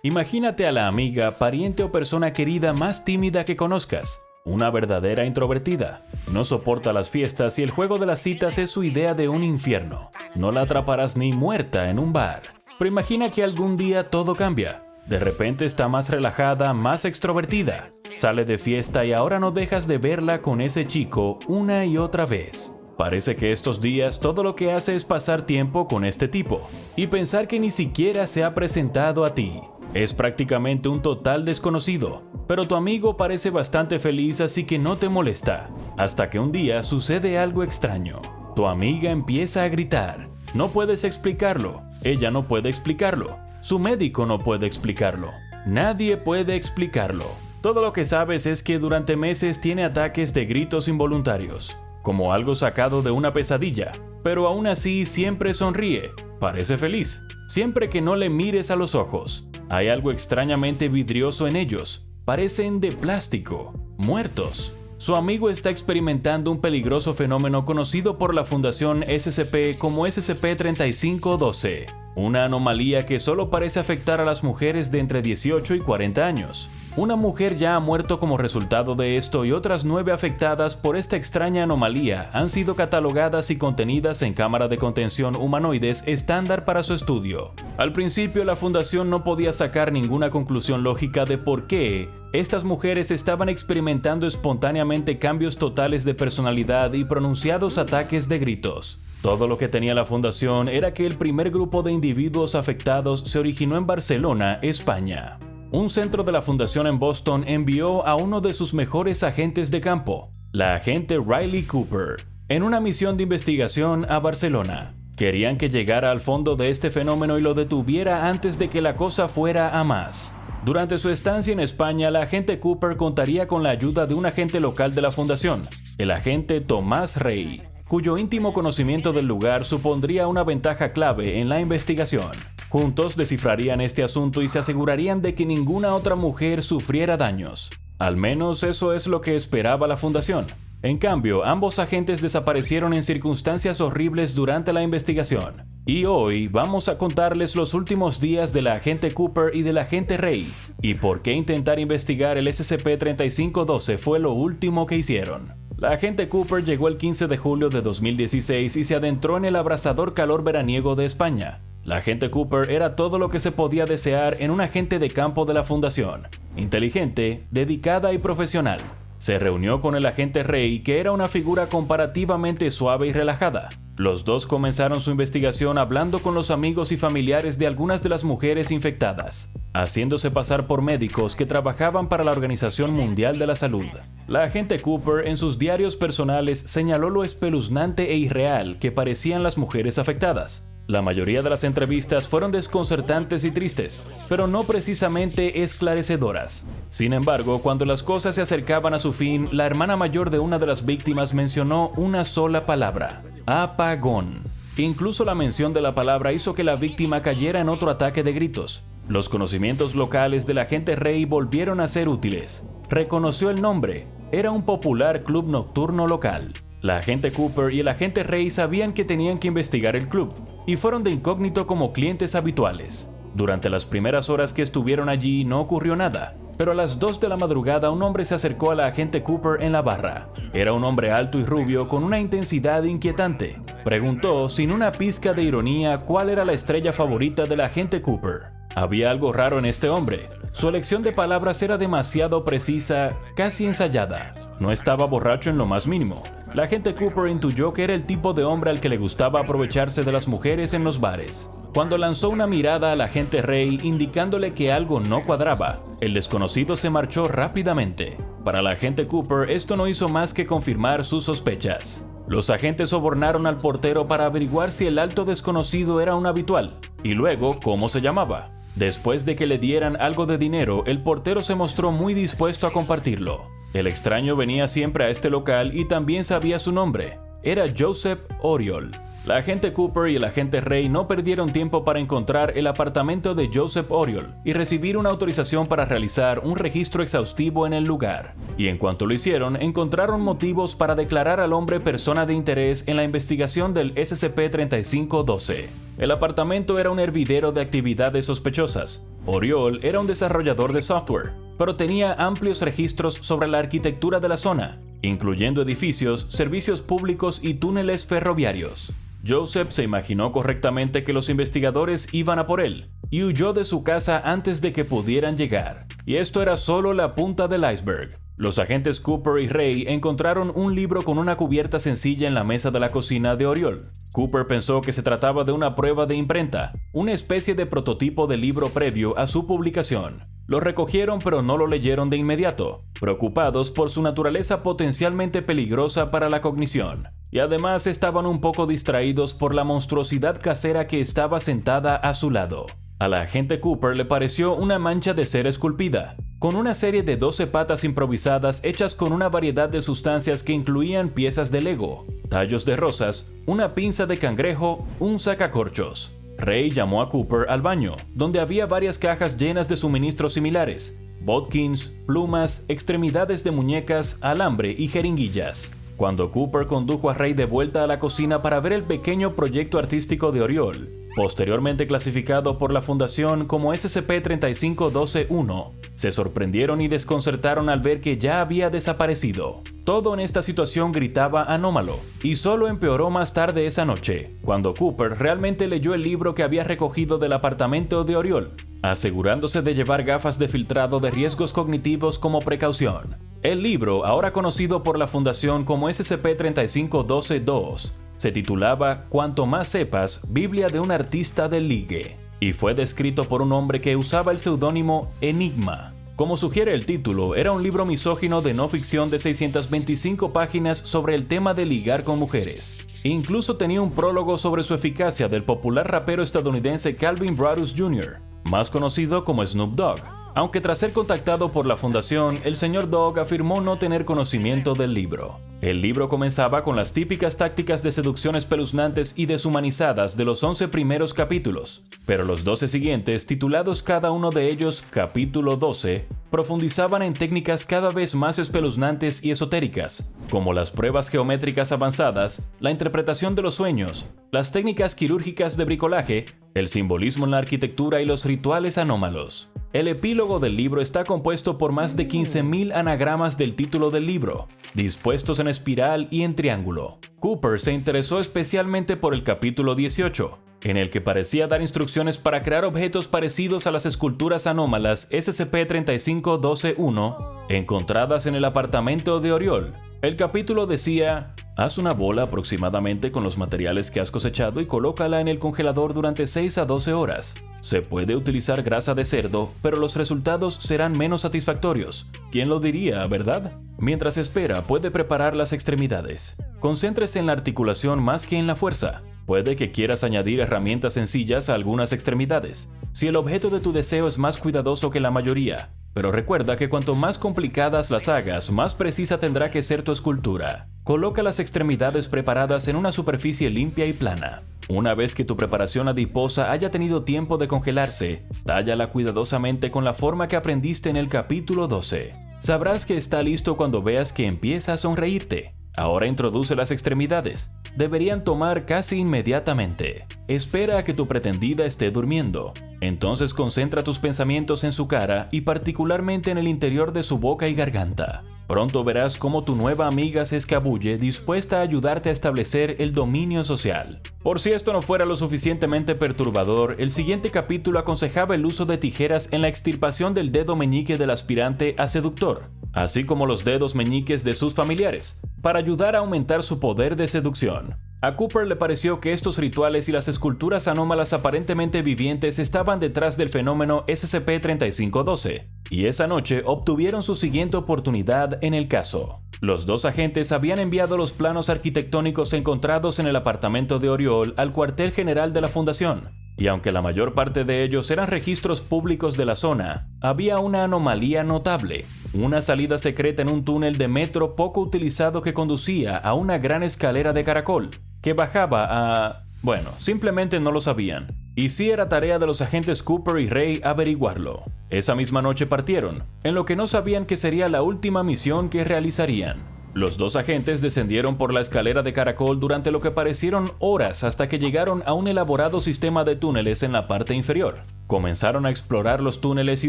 Imagínate a la amiga, pariente o persona querida más tímida que conozcas. Una verdadera introvertida. No soporta las fiestas y el juego de las citas es su idea de un infierno. No la atraparás ni muerta en un bar. Pero imagina que algún día todo cambia. De repente está más relajada, más extrovertida. Sale de fiesta y ahora no dejas de verla con ese chico una y otra vez. Parece que estos días todo lo que hace es pasar tiempo con este tipo y pensar que ni siquiera se ha presentado a ti. Es prácticamente un total desconocido, pero tu amigo parece bastante feliz, así que no te molesta. Hasta que un día sucede algo extraño. Tu amiga empieza a gritar. No puedes explicarlo. Ella no puede explicarlo. Su médico no puede explicarlo. Nadie puede explicarlo. Todo lo que sabes es que durante meses tiene ataques de gritos involuntarios, como algo sacado de una pesadilla, pero aún así siempre sonríe. Parece feliz, siempre que no le mires a los ojos. Hay algo extrañamente vidrioso en ellos. Parecen de plástico, muertos. Su amigo está experimentando un peligroso fenómeno conocido por la Fundación SCP como SCP-3512, una anomalía que solo parece afectar a las mujeres de entre 18 y 40 años. Una mujer ya ha muerto como resultado de esto y otras 9 afectadas por esta extraña anomalía han sido catalogadas y contenidas en cámara de contención humanoides estándar para su estudio. Al principio la fundación no podía sacar ninguna conclusión lógica de por qué estas mujeres estaban experimentando espontáneamente cambios totales de personalidad y pronunciados ataques de gritos. Todo lo que tenía la fundación era que el primer grupo de individuos afectados se originó en Barcelona, España. Un centro de la fundación en Boston envió a uno de sus mejores agentes de campo, la agente Riley Cooper, en una misión de investigación a Barcelona. Querían que llegara al fondo de este fenómeno y lo detuviera antes de que la cosa fuera a más. Durante su estancia en España, la agente Cooper contaría con la ayuda de un agente local de la fundación, el agente Tomás Rey, cuyo íntimo conocimiento del lugar supondría una ventaja clave en la investigación. Juntos descifrarían este asunto y se asegurarían de que ninguna otra mujer sufriera daños. Al menos eso es lo que esperaba la fundación. En cambio, ambos agentes desaparecieron en circunstancias horribles durante la investigación. Y hoy vamos a contarles los últimos días de la agente Cooper y del agente Rey, y por qué intentar investigar el SCP-3512 fue lo último que hicieron. La agente Cooper llegó el 15 de julio de 2016 y se adentró en el abrasador calor veraniego de España. La agente Cooper era todo lo que se podía desear en un agente de campo de la fundación. Inteligente, dedicada y profesional. Se reunió con el agente Rey, que era una figura comparativamente suave y relajada. Los dos comenzaron su investigación hablando con los amigos y familiares de algunas de las mujeres infectadas, haciéndose pasar por médicos que trabajaban para la Organización Mundial de la Salud. La agente Cooper en sus diarios personales señaló lo espeluznante e irreal que parecían las mujeres afectadas. La mayoría de las entrevistas fueron desconcertantes y tristes, pero no precisamente esclarecedoras. Sin embargo, cuando las cosas se acercaban a su fin, la hermana mayor de una de las víctimas mencionó una sola palabra: apagón. Incluso la mención de la palabra hizo que la víctima cayera en otro ataque de gritos. Los conocimientos locales del agente Rey volvieron a ser útiles. Reconoció el nombre. Era un popular club nocturno local. La agente Cooper y el agente Rey sabían que tenían que investigar el club, y fueron de incógnito como clientes habituales. Durante las primeras horas que estuvieron allí no ocurrió nada, pero a las 2 de la madrugada un hombre se acercó a la agente Cooper en la barra. Era un hombre alto y rubio con una intensidad inquietante. Preguntó sin una pizca de ironía cuál era la estrella favorita del agente Cooper. Había algo raro en este hombre. Su elección de palabras era demasiado precisa, casi ensayada. No estaba borracho en lo más mínimo. La agente Cooper intuyó que era el tipo de hombre al que le gustaba aprovecharse de las mujeres en los bares. Cuando lanzó una mirada al agente Rey indicándole que algo no cuadraba, el desconocido se marchó rápidamente. Para la agente Cooper esto no hizo más que confirmar sus sospechas. Los agentes sobornaron al portero para averiguar si el alto desconocido era un habitual, y luego cómo se llamaba. Después de que le dieran algo de dinero, el portero se mostró muy dispuesto a compartirlo. El extraño venía siempre a este local y también sabía su nombre. Era Joseph Oriol. La agente Cooper y el agente Ray no perdieron tiempo para encontrar el apartamento de Joseph Oriol y recibir una autorización para realizar un registro exhaustivo en el lugar. Y en cuanto lo hicieron, encontraron motivos para declarar al hombre persona de interés en la investigación del SCP-3512. El apartamento era un hervidero de actividades sospechosas. Oriol era un desarrollador de software, pero tenía amplios registros sobre la arquitectura de la zona, incluyendo edificios, servicios públicos y túneles ferroviarios. Joseph se imaginó correctamente que los investigadores iban a por él, y huyó de su casa antes de que pudieran llegar. Y esto era solo la punta del iceberg. Los agentes Cooper y Ray encontraron un libro con una cubierta sencilla en la mesa de la cocina de Oriol. Cooper pensó que se trataba de una prueba de imprenta, una especie de prototipo de libro previo a su publicación. Lo recogieron pero no lo leyeron de inmediato, preocupados por su naturaleza potencialmente peligrosa para la cognición. Y además estaban un poco distraídos por la monstruosidad casera que estaba sentada a su lado. A la agente Cooper le pareció una mancha de cera esculpida, con una serie de 12 patas improvisadas hechas con una variedad de sustancias que incluían piezas de Lego, tallos de rosas, una pinza de cangrejo, un sacacorchos. Ray llamó a Cooper al baño, donde había varias cajas llenas de suministros similares, bodkins, plumas, extremidades de muñecas, alambre y jeringuillas. Cuando Cooper condujo a Ray de vuelta a la cocina para ver el pequeño proyecto artístico de Oriol, posteriormente clasificado por la Fundación como SCP-3512-1, se sorprendieron y desconcertaron al ver que ya había desaparecido. Todo en esta situación gritaba anómalo, y solo empeoró más tarde esa noche, cuando Cooper realmente leyó el libro que había recogido del apartamento de Oriol, asegurándose de llevar gafas de filtrado de riesgos cognitivos como precaución. El libro, ahora conocido por la Fundación como SCP-3512-2, se titulaba Cuanto más sepas, Biblia de un artista del ligue, y fue descrito por un hombre que usaba el seudónimo Enigma. Como sugiere el título, era un libro misógino de no ficción de 625 páginas sobre el tema de ligar con mujeres. Incluso tenía un prólogo sobre su eficacia del popular rapero estadounidense Calvin Broadus Jr., más conocido como Snoop Dogg. Aunque tras ser contactado por la fundación, el señor Dogg afirmó no tener conocimiento del libro. El libro comenzaba con las típicas tácticas de seducción espeluznantes y deshumanizadas de los 11 primeros capítulos, pero los 12 siguientes, titulados cada uno de ellos Capítulo 12, profundizaban en técnicas cada vez más espeluznantes y esotéricas, como las pruebas geométricas avanzadas, la interpretación de los sueños, las técnicas quirúrgicas de bricolaje, el simbolismo en la arquitectura y los rituales anómalos. El epílogo del libro está compuesto por más de 15.000 anagramas del título del libro, dispuestos en espiral y en triángulo. Cooper se interesó especialmente por el capítulo 18, en el que parecía dar instrucciones para crear objetos parecidos a las esculturas anómalas SCP-3512-1 encontradas en el apartamento de Oriol. El capítulo decía: haz una bola aproximadamente con los materiales que has cosechado y colócala en el congelador durante 6 a 12 horas. Se puede utilizar grasa de cerdo, pero los resultados serán menos satisfactorios. ¿Quién lo diría, verdad? Mientras espera, puede preparar las extremidades. Concéntrese en la articulación más que en la fuerza. Puede que quieras añadir herramientas sencillas a algunas extremidades, si el objeto de tu deseo es más cuidadoso que la mayoría. Pero recuerda que cuanto más complicadas las hagas, más precisa tendrá que ser tu escultura. Coloca las extremidades preparadas en una superficie limpia y plana. Una vez que tu preparación adiposa haya tenido tiempo de congelarse, tállala cuidadosamente con la forma que aprendiste en el capítulo 12. Sabrás que está listo cuando veas que empieza a sonreírte. Ahora introduce las extremidades. Deberían tomar casi inmediatamente. Espera a que tu pretendida esté durmiendo. Entonces concentra tus pensamientos en su cara y particularmente en el interior de su boca y garganta. Pronto verás cómo tu nueva amiga se escabulle dispuesta a ayudarte a establecer el dominio social. Por si esto no fuera lo suficientemente perturbador, el siguiente capítulo aconsejaba el uso de tijeras en la extirpación del dedo meñique del aspirante a seductor, así como los dedos meñiques de sus familiares, para ayudar a aumentar su poder de seducción. A Cooper le pareció que estos rituales y las esculturas anómalas aparentemente vivientes estaban detrás del fenómeno SCP-3512, y esa noche obtuvieron su siguiente oportunidad en el caso. Los dos agentes habían enviado los planos arquitectónicos encontrados en el apartamento de Oriol al cuartel general de la Fundación, y aunque la mayor parte de ellos eran registros públicos de la zona, había una anomalía notable: una salida secreta en un túnel de metro poco utilizado que conducía a una gran escalera de caracol. que bajaba a... Bueno, simplemente no lo sabían. Y sí era tarea de los agentes Cooper y Ray averiguarlo. Esa misma noche partieron, en lo que no sabían que sería la última misión que realizarían. Los dos agentes descendieron por la escalera de caracol durante lo que parecieron horas hasta que llegaron a un elaborado sistema de túneles en la parte inferior. Comenzaron a explorar los túneles y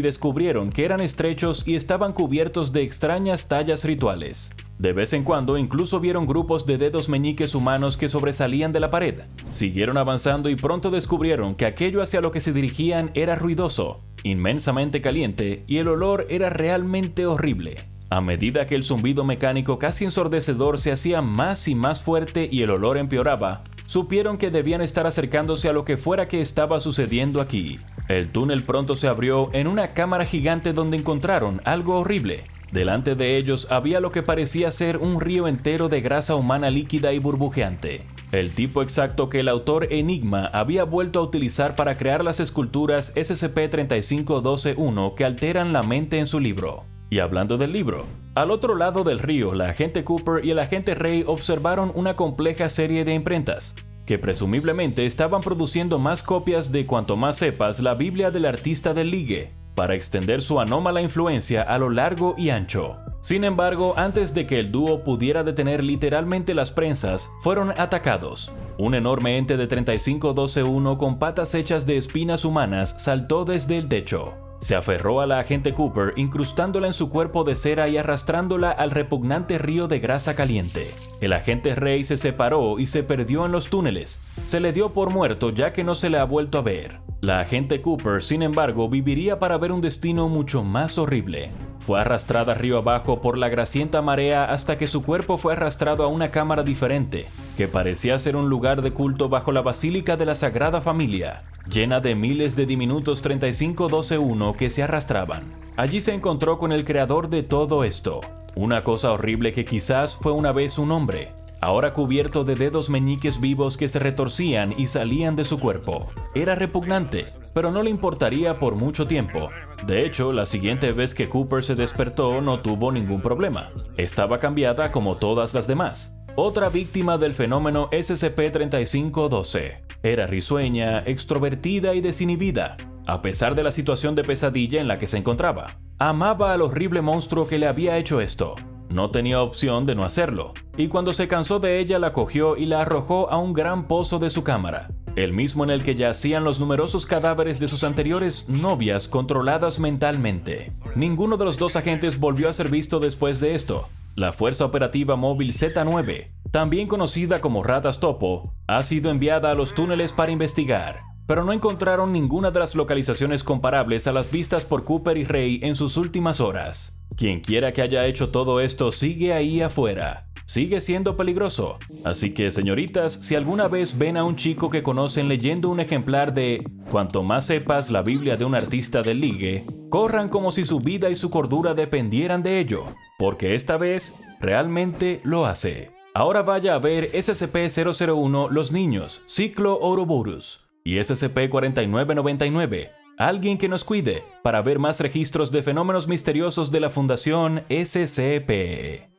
descubrieron que eran estrechos y estaban cubiertos de extrañas tallas rituales. De vez en cuando incluso vieron grupos de dedos meñiques humanos que sobresalían de la pared. Siguieron avanzando y pronto descubrieron que aquello hacia lo que se dirigían era ruidoso, inmensamente caliente y el olor era realmente horrible. A medida que el zumbido mecánico casi ensordecedor se hacía más y más fuerte y el olor empeoraba, supieron que debían estar acercándose a lo que fuera que estaba sucediendo aquí. El túnel pronto se abrió en una cámara gigante donde encontraron algo horrible. Delante de ellos había lo que parecía ser un río entero de grasa humana líquida y burbujeante. El tipo exacto que el autor Enigma había vuelto a utilizar para crear las esculturas SCP-3512-1 que alteran la mente en su libro. Y hablando del libro, al otro lado del río, la agente Cooper y el agente Ray observaron una compleja serie de imprentas, que presumiblemente estaban produciendo más copias de Cuanto Más Sepas, la Biblia del Artista del Ligue, para extender su anómala influencia a lo largo y ancho. Sin embargo, antes de que el dúo pudiera detener literalmente las prensas, fueron atacados. Un enorme ente de 3512-1 con patas hechas de espinas humanas saltó desde el techo. Se aferró a la agente Cooper, incrustándola en su cuerpo de cera y arrastrándola al repugnante río de grasa caliente. El agente Ray se separó y se perdió en los túneles. Se le dio por muerto ya que no se le ha vuelto a ver. La agente Cooper, sin embargo, viviría para ver un destino mucho más horrible. Fue arrastrada río abajo por la grasienta marea hasta que su cuerpo fue arrastrado a una cámara diferente, que parecía ser un lugar de culto bajo la Basílica de la Sagrada Familia, llena de miles de diminutos 3512-1 que se arrastraban. Allí se encontró con el creador de todo esto, una cosa horrible que quizás fue una vez un hombre, ahora cubierto de dedos meñiques vivos que se retorcían y salían de su cuerpo. Era repugnante, pero no le importaría por mucho tiempo. De hecho, la siguiente vez que Cooper se despertó no tuvo ningún problema. Estaba cambiada como todas las demás. Otra víctima del fenómeno SCP-3512. Era risueña, extrovertida y desinhibida, a pesar de la situación de pesadilla en la que se encontraba. Amaba al horrible monstruo que le había hecho esto. No tenía opción de no hacerlo, y cuando se cansó de ella la cogió y la arrojó a un gran pozo de su cámara, el mismo en el que yacían los numerosos cadáveres de sus anteriores novias controladas mentalmente. Ninguno de los dos agentes volvió a ser visto después de esto. La Fuerza Operativa Móvil Z9, también conocida como Ratas Topo, ha sido enviada a los túneles para investigar, pero no encontraron ninguna de las localizaciones comparables a las vistas por Cooper y Ray en sus últimas horas. Quien quiera que haya hecho todo esto sigue ahí afuera. Sigue siendo peligroso. Así que, señoritas, si alguna vez ven a un chico que conocen leyendo un ejemplar de Cuanto Más Sepas, la Biblia de un Artista del Ligue, corran como si su vida y su cordura dependieran de ello, porque esta vez realmente lo hace. Ahora vaya a ver SCP-001 Los Niños, Ciclo Ouroboros, y SCP-4999, Alguien que nos cuide, para ver más registros de fenómenos misteriosos de la Fundación SCP.